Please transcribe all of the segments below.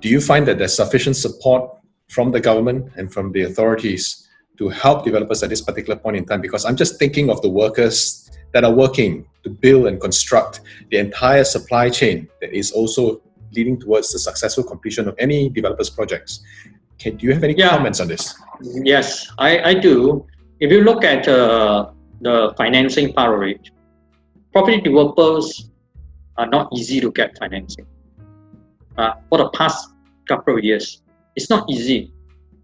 Do you find that there's sufficient support from the government and from the authorities to help developers at this particular point in time? Because I'm just thinking of the workers that are working to build and construct the entire supply chain that is also leading towards the successful completion of any developer's projects. Do you have any comments on this? Yes, I do. If you look at the financing part of it, property developers are not easy to get financing. For the past couple of years, it's not easy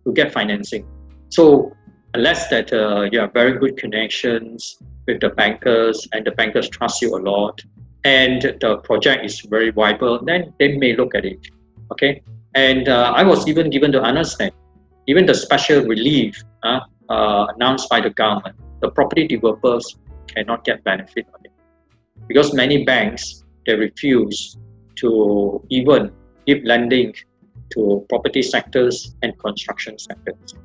to get financing. So unless that you have very good connections with the bankers and the bankers trust you a lot and the project is very viable, then they may look at it. Okay. And I was even given to understand, even the special relief announced by the government, the property developers cannot get benefit on it. Because many banks, they refuse to even give lending to property sectors and construction sectors.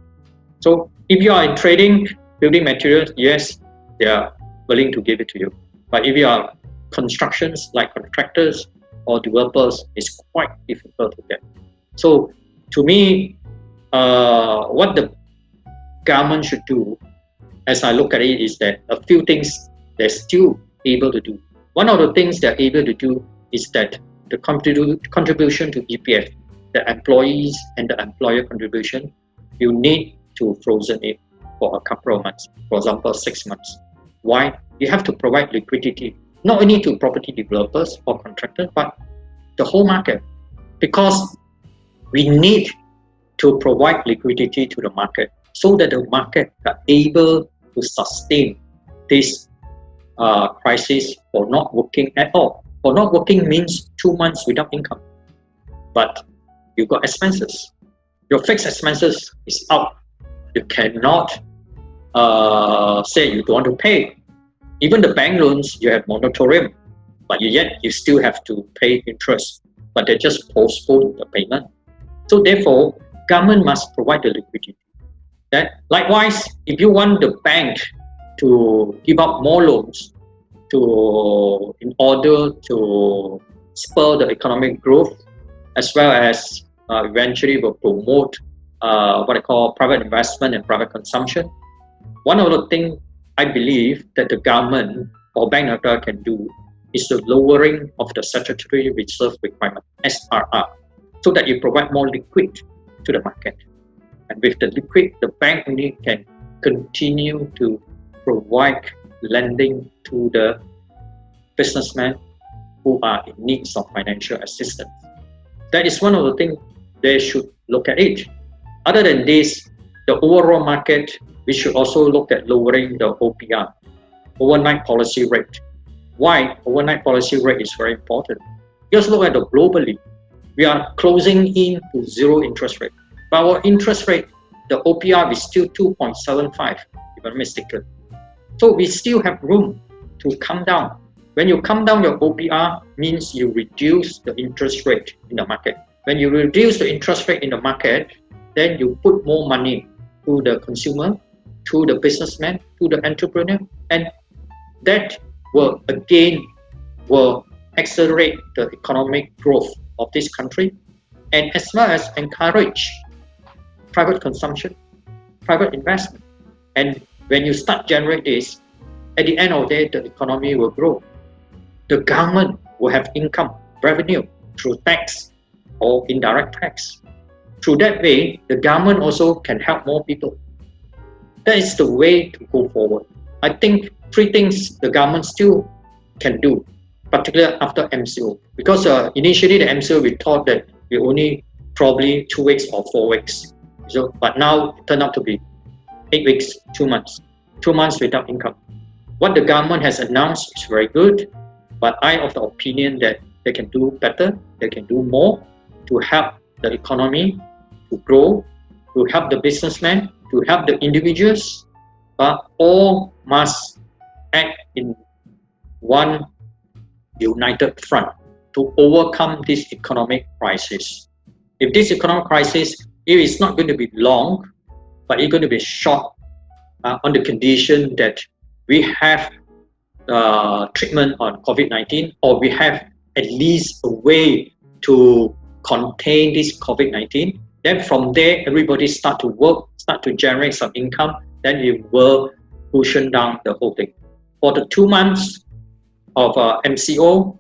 So if you are in trading, building materials, yes, they are willing to give it to you. But if you are constructions like contractors or developers, it's quite difficult to get. So to me, what the government should do, as I look at it, is that a few things they're still able to do. One of the things they're able to do is that the contribution to EPF, the employees and the employer contribution, you need to frozen it for a couple of months, for example, 6 months. Why? You have to provide liquidity, not only to property developers or contractors, but the whole market. Because we need to provide liquidity to the market so that the market are able to sustain this crisis for not working at all. For not working means 2 months without income. But you got expenses. Your fixed expenses is out. You cannot say you don't want to pay. Even the bank loans, you have moratorium, but yet you still have to pay interest. But they just postpone the payment. So therefore, government must provide the liquidity. That likewise, if you want the bank to give out more loans in order to spur the economic growth, as well as eventually will promote what I call private investment and private consumption. One of the things I believe that the government or bank sector can do is the lowering of the statutory reserve requirement, SRR, so that you provide more liquid to the market. And with the liquid, the bank only can continue to provide lending to the businessmen who are in need of financial assistance. That is one of the things they should look at it. Other than this, the overall market, we should also look at lowering the OPR, overnight policy rate. Why overnight policy rate is very important? Just look at the globally. We are closing in to zero interest rate. But our interest rate, the OPR is still 2.75, if I'm mistaken. So we still have room to come down. When you come down your OPR, means you reduce the interest rate in the market. When you reduce the interest rate in the market, then you put more money to the consumer, to the businessman, to the entrepreneur, and that will accelerate the economic growth of this country, and as well as encourage private consumption, private investment. And when you start generate this, at the end of the day, the economy will grow. The government will have income, revenue through tax or indirect tax. Through that way, the government also can help more people. That is the way to go forward. I think 3 things the government still can do, particularly after MCO. Because initially the MCO, we thought that we only probably 2 weeks or 4 weeks. So, but now it turned out to be 8 weeks, 2 months. 2 months without income. What the government has announced is very good, but I of the opinion that they can do better, they can do more to help the economy to grow, to help the businessmen, to help the individuals, but all must act in one united front to overcome this economic crisis. If this economic crisis, it is not going to be long, but it's going to be short on the condition that we have treatment on COVID-19, or we have at least a way to contain this COVID-19. Then from there, everybody start to work, start to generate some income. Then it will cushion down the whole thing. For the 2 months of MCO,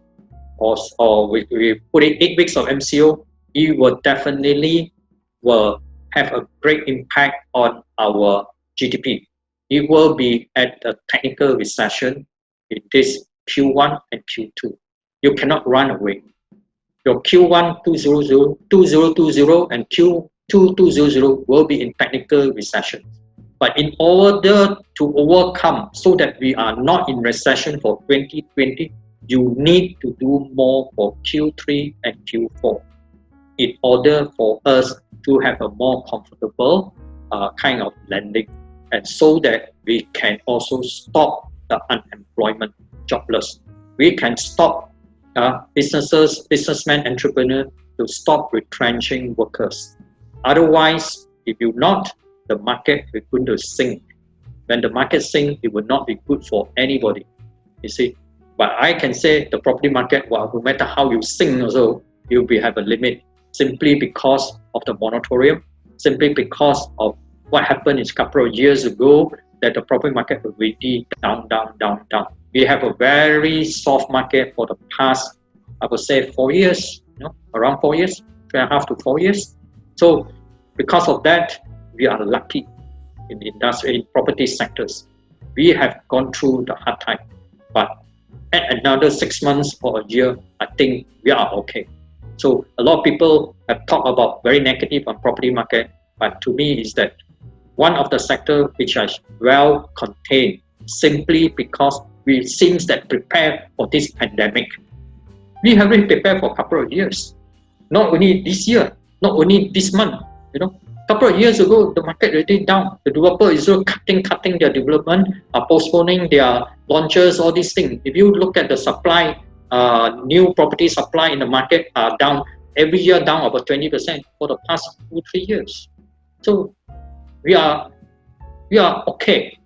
or we put it 8 weeks of MCO, it will definitely have a great impact on our GDP. It will be at a technical recession in this Q1 and Q2. You cannot run away. Your Q1 2020 and Q2 2000 will be in technical recession. But in order to overcome so that we are not in recession for 2020, you need to do more for Q3 and Q4 in order for us to have a more comfortable kind of lending, and so that we can also stop the unemployment, jobless. We can stop businessmen, entrepreneurs to stop retrenching workers. Otherwise, if you not, the market is going to sink. When the market sinks, it will not be good for anybody. You see, but I can say the property market, well, no matter how you sink also, you will have a limit, simply because of the moratorium, simply because of what happened a couple of years ago, that the property market will be down. We have a very soft market for the past, I would say, 4 years, around 4 years, 3.5 to 4 years. So because of that, we are lucky in the industry, in property sectors. We have gone through the hard time, but at another 6 months or a year, I think we are okay. So a lot of people have talked about very negative on property market, but to me is that one of the sector which is well contained, simply because we seems that prepare for this pandemic. We have been prepared for a couple of years, not only this year, not only this month. Couple of years ago, the market already down. The developer is cutting their development, postponing their launches, all these things. If you look at the supply, new property supply in the market are down every year, down about 20% for the past 2-3 years. So we are okay.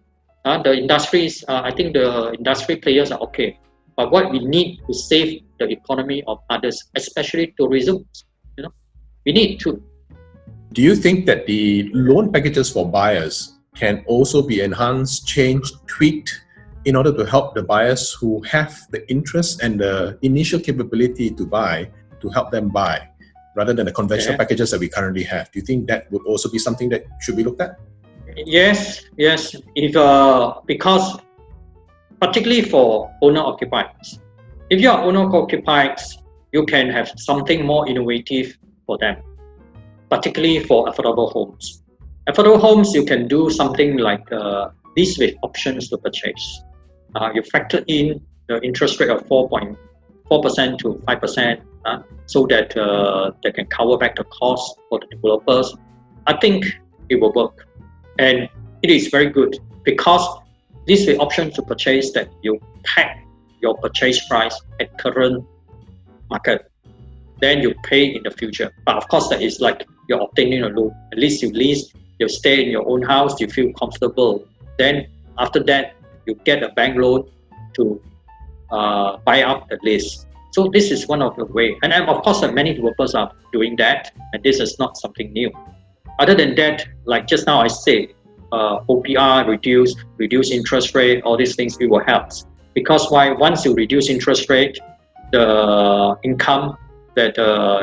The industries, I think the industry players are okay. But what we need to save the economy of others, especially tourism, we need to. Do you think that the loan packages for buyers can also be enhanced, changed, tweaked in order to help the buyers who have the interest and the initial capability to buy, to help them buy, rather than the conventional packages that we currently have? Do you think that would also be something that should be looked at? Yes. Because particularly for owner-occupiers, if you are owner-occupiers, you can have something more innovative for them, particularly for affordable homes. Affordable homes, you can do something like this with options to purchase. You factor in the interest rate of 4.4% to 5%, so that they can cover back the cost for the developers. I think it will work. And it is very good because this with options to purchase, that you peg your purchase price at current market. Then you pay in the future. But of course, that is like you're obtaining a loan. At least you stay in your own house, you feel comfortable. Then after that, you get a bank loan to buy up the lease. So this is one of the ways. And of course, many developers are doing that, and this is not something new. Other than that, like just now I said, OPR, reduce interest rate, all these things, it will help. Because why? Once you reduce interest rate, the income that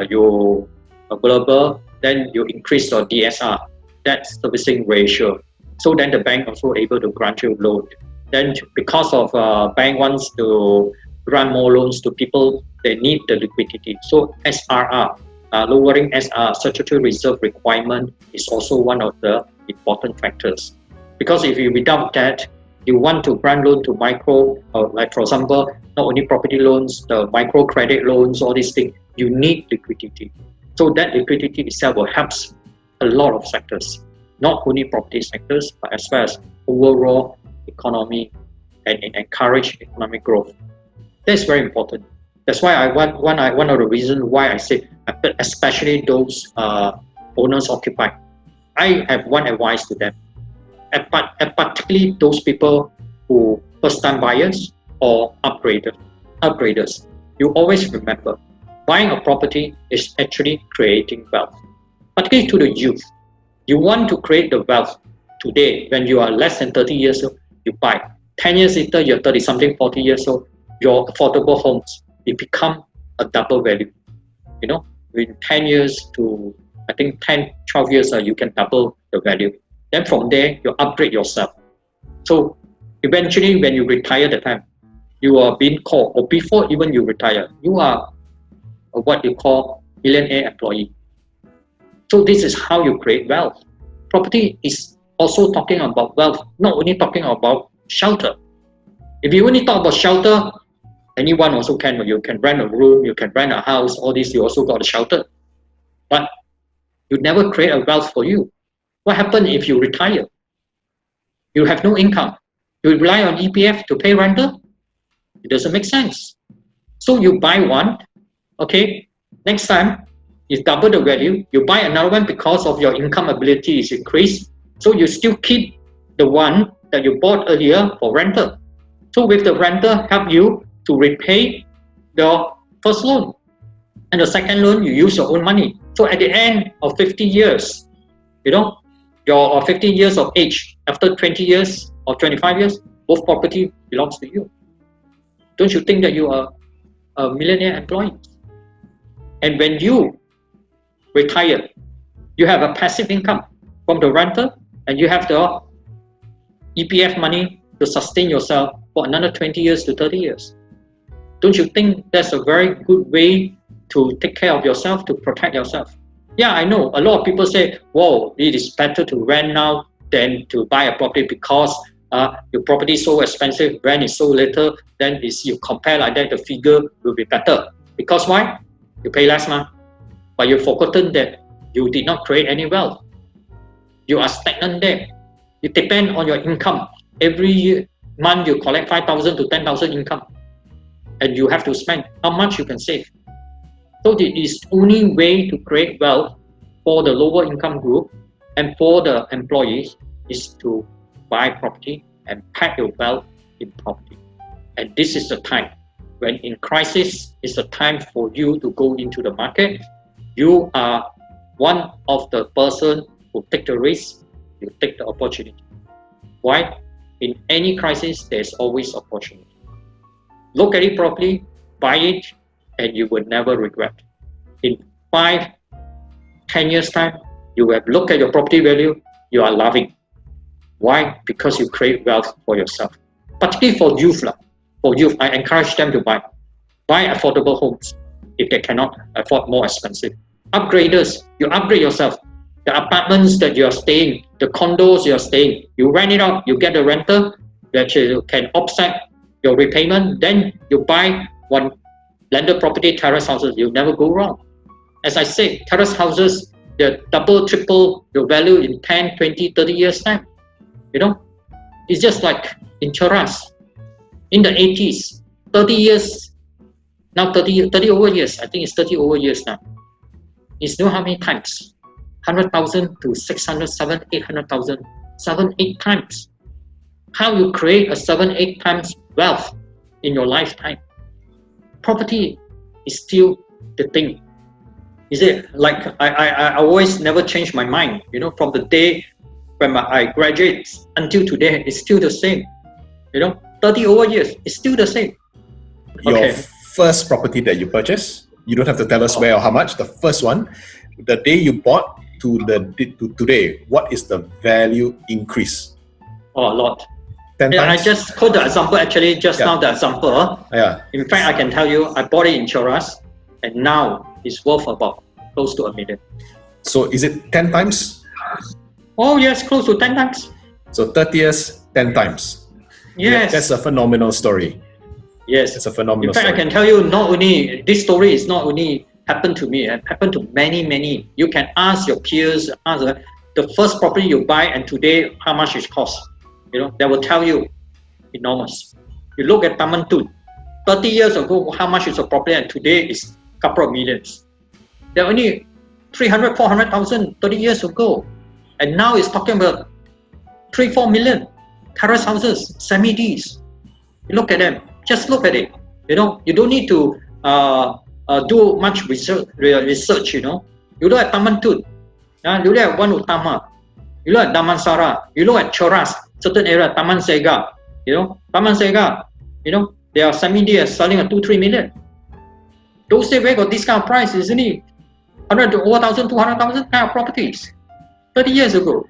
you available, then you increase your DSR, that servicing ratio. So then the bank also able to grant you loan. Then because of bank wants to grant more loans to people, they need the liquidity. So SRR, lowering SR, statutory reserve requirement, is also one of the important factors. Because if you without that, you want to grant loan to micro, like for example, not only property loans, the micro credit loans, all these things, you need liquidity. So that liquidity itself will help a lot of sectors, not only property sectors, but as well as overall economy, and encourage economic growth. That's very important. That's why one of the reasons why I say, especially those owners occupied, I have one advice to them, and particularly those people who first-time buyers or upgraders. You always remember, buying a property is actually creating wealth, particularly to the youth. You want to create the wealth today when you are less than 30 years old, you buy. 10 years later, you're 30 something, 40 years old, your affordable homes, it become a double value. You know, in 10 years to, I think 10, 12 years, you can double the value. Then from there, you upgrade yourself. So eventually, when you retire the time, you are being called, or before even you retire, you are what you call millionaire employee. So this is how you create wealth. Property is also talking about wealth, not only talking about shelter. If you only talk about shelter, anyone also can. You can rent a room, you can rent a house, all this, you also got a shelter. But you never create a wealth for you. What happens if you retire? You have no income. You rely on EPF to pay rental? It doesn't make sense. So you buy one, okay, next time, you double the value, you buy another one because of your income ability is increased. So you still keep the one that you bought earlier for rental. So with the rental, help you to repay your first loan. And the second loan, you use your own money. So at the end of 50 years, you know, your 15 years of age, after 20 years or 25 years, both property belongs to you. Don't you think that you are a millionaire employee? And when you retire, you have a passive income from the rental, and you have the EPF money to sustain yourself for another 20 years to 30 years. Don't you think that's a very good way to take care of yourself, to protect yourself? Yeah, I know a lot of people say, whoa, it is better to rent now than to buy a property because your property is so expensive, rent is so little, then you compare like that, the figure will be better. Because why? You pay less money. But you've forgotten that you did not create any wealth. You are stagnant there. You depend on your income. Every month you collect 5,000 to 10,000 income. And you have to spend how much you can save. So the only way to create wealth for the lower income group and for the employees is to buy property and pack your wealth in property. And this is the time when in crisis is the time for you to go into the market. You are one of the person who take the risk, you take the opportunity. Why? In any crisis, there's always opportunity. Look at it properly, buy it, and you will never regret. In 5, 10 years time, you will look at your property value, you are laughing. Why? Because you create wealth for yourself. Particularly for youth. For youth, I encourage them to buy affordable homes if they cannot afford more expensive. Upgraders, you upgrade yourself. The apartments that you are staying, the condos you are staying, you rent it out, you get the rental that you can offset your repayment, then you buy one landed property, terrace houses, you'll never go wrong. As I say, terrace houses, they're double, triple your value in 10, 20, 30 years time. You know, it's just like in Cheras. In the 80s, 30 years, now 30 over years, I think it's 30 over years now. It's know how many times? 100,000 to 600, 700, 800,000, 7, 8 times. How you create a 7, 8 times wealth in your lifetime? Property is still the thing. Is it like I always never change my mind, you know, from the day when I graduate until today, it's still the same. You know, 30 over years, it's still the same. Your first property that you purchased, you don't have to tell us where or how much. The first one, the day you bought to today, what is the value increase? Oh, a lot. 10 yeah, times? I just quote the example actually just now, the example. Yeah. In fact, I can tell you, I bought it in Cheras and now it's worth about close to $1 million. So is it 10 times? Oh yes, close to 10 times. So 30 years, 10 times. Yes. Yeah, that's a phenomenal story. Yes. It's a phenomenal story. In fact, story. I can tell you, not only this story is not only happened to me, it happened to many. You can ask your peers, ask the first property you buy and today how much it costs. You know, they will tell you enormous. You look at Taman Tun, 30 years ago, how much is a property and today is a couple of millions. They're only 300, 400,000 30 years ago. And now it's talking about 3, 4 million terrace houses, semi-Ds. You look at them, just look at it. You know, you don't need to do much research, you know. You look at Taman Tun, you look at Wan Utama, you look at Damansara, you look at Cheras, certain area, Taman Sega, you know, Taman Sega, you know, they are semi-dear selling at 2-3 million. Those days where got this kind of price, isn't it? 100 to 1,000, 200,000 kind of properties 30 years ago.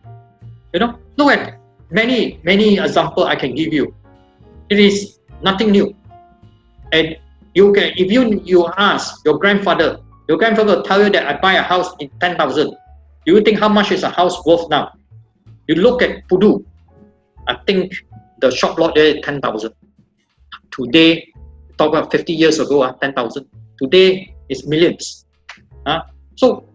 You know, look at many examples I can give you. It is nothing new. And you can, if you ask your grandfather will tell you that I buy a house in 10,000. Do you think how much is a house worth now? You look at Pudu, I think the shop lot there is 10,000. Today, talk about 50 years ago, 10,000. Today is millions. So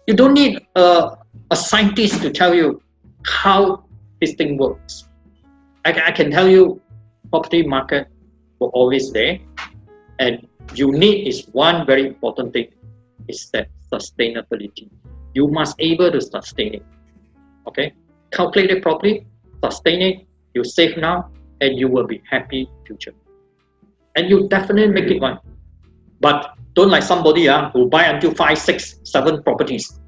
you don't need a scientist to tell you how this thing works. I can tell you, property market will always there, and you need is one very important thing, is that sustainability. You must able to sustain it. Okay, calculate it properly, sustain it. You save now, and you will be happy future. And you definitely make it one. But don't like somebody who buy until 5, 6, 7 properties.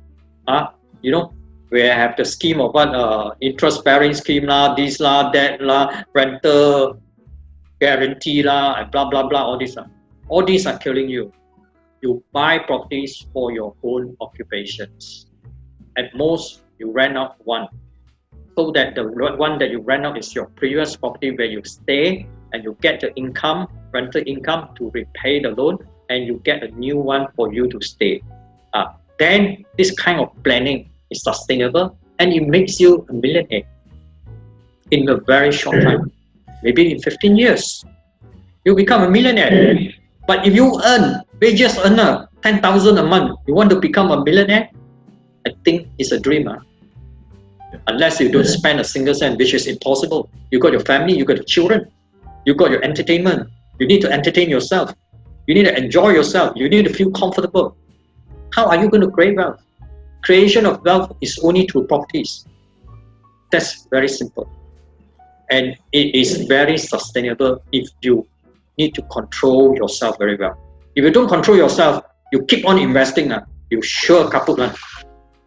You know, we have the scheme of what interest bearing scheme lah, this lah, that lah, rental guarantee lah, and blah blah blah. All these are killing you. You buy properties for your own occupations. At most, you rent out one, so that the one that you rent out is your previous property where you stay, and you get the income, rental income to repay the loan, and you get a new one for you to stay. Then this kind of planning is sustainable, and it makes you a millionaire in a very short time. Maybe in 15 years, you become a millionaire. But if you earn wages earner 10,000 a month, you want to become a millionaire? I think it's a dream. Unless you don't spend a single cent, which is impossible. You got your family, you got your children, you got your entertainment. You need to entertain yourself. You need to enjoy yourself. You need to feel comfortable. How are you going to create wealth? Creation of wealth is only through properties. That's very simple. And it is very sustainable if you need to control yourself very well. If you don't control yourself, you keep on investing, you sure kaput.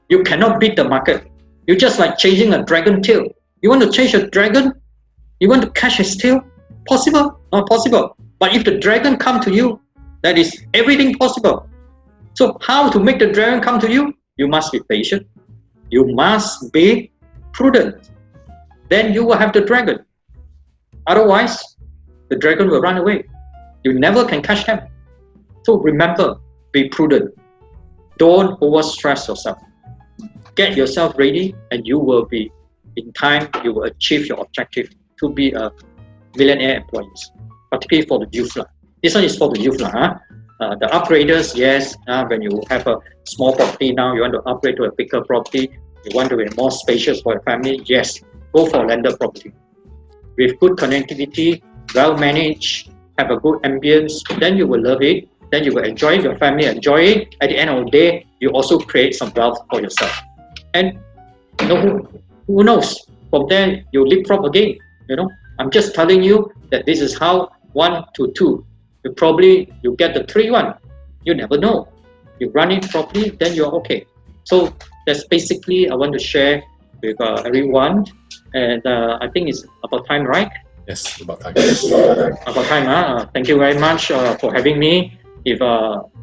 You cannot beat the market. You're just like chasing a dragon tail. You want to chase a dragon? You want to catch his tail? Possible? Not possible. But if the dragon come to you, that is everything possible. So how to make the dragon come to you? You must be patient. You must be prudent. Then you will have the dragon. Otherwise, the dragon will run away. You never can catch them. So remember, be prudent. Don't overstress yourself. Get yourself ready, and you will be, in time, you will achieve your objective to be a millionaire employee, particularly for the youth. This one is for the youth. The upgraders, yes, when you have a small property now, you want to upgrade to a bigger property, you want to be more spacious for your family, yes, go for landed property. With good connectivity, well managed, have a good ambience, then you will love it, then you will enjoy it, your family enjoy it. At the end of the day, you also create some wealth for yourself. And you know, who knows, from there you leapfrog again. You know, I'm just telling you that this is how 1 to 2. You get the 3 one. You never know. You run it properly, then you're okay. So that's basically I want to share with everyone. And I think it's about time, right? Yes, about time. About time. Thank you very much for having me. If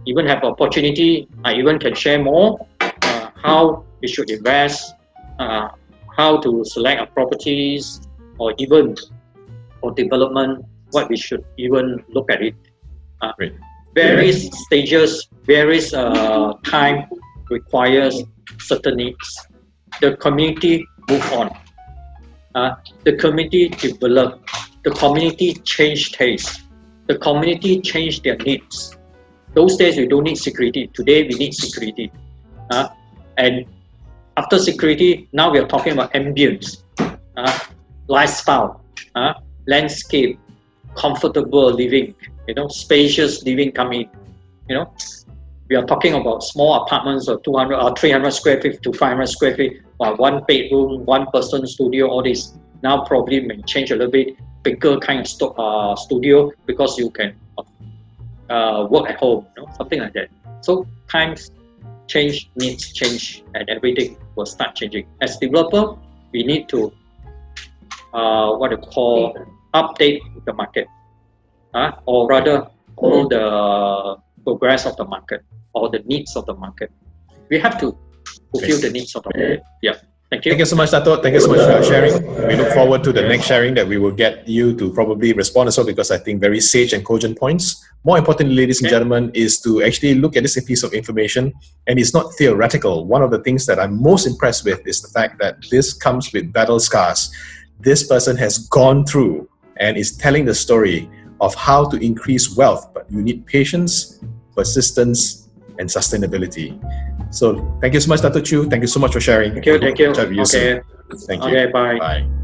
even have opportunity, I even can share more how we should invest, how to select our properties, or even for development, what we should even look at it. Various stages, various time requires certain needs. The community move on. The community develop. The community change taste. The community change their needs. Those days we don't need security. Today we need security. And after security, now we are talking about ambience, lifestyle, landscape, comfortable living, spacious living coming. We are talking about small apartments of 200 or 300 square feet to 500 square feet, or 1 bedroom, 1 person studio, all this. Now probably may change a little bit, bigger kind of studio, because you can work at home, something like that. So times change, needs change, and everything will start changing. As developer, we need to update the market, or rather follow the progress of the market or the needs of the market. We have to fulfill the needs of the market. Yeah. Thank you. Thank you so much, Datuk. Thank you so much for sharing. We look forward to the next sharing that we will get you to probably respond as well, because I think very sage and cogent points. More importantly, ladies and gentlemen, is to actually look at this piece of information, and it's not theoretical. One of the things that I'm most impressed with is the fact that this comes with battle scars. This person has gone through and is telling the story of how to increase wealth, but you need patience, persistence, and sustainability. So thank you so much, Datuk Chew. Thank you so much for sharing. Thank you. Thank you. Okay, bye. Bye.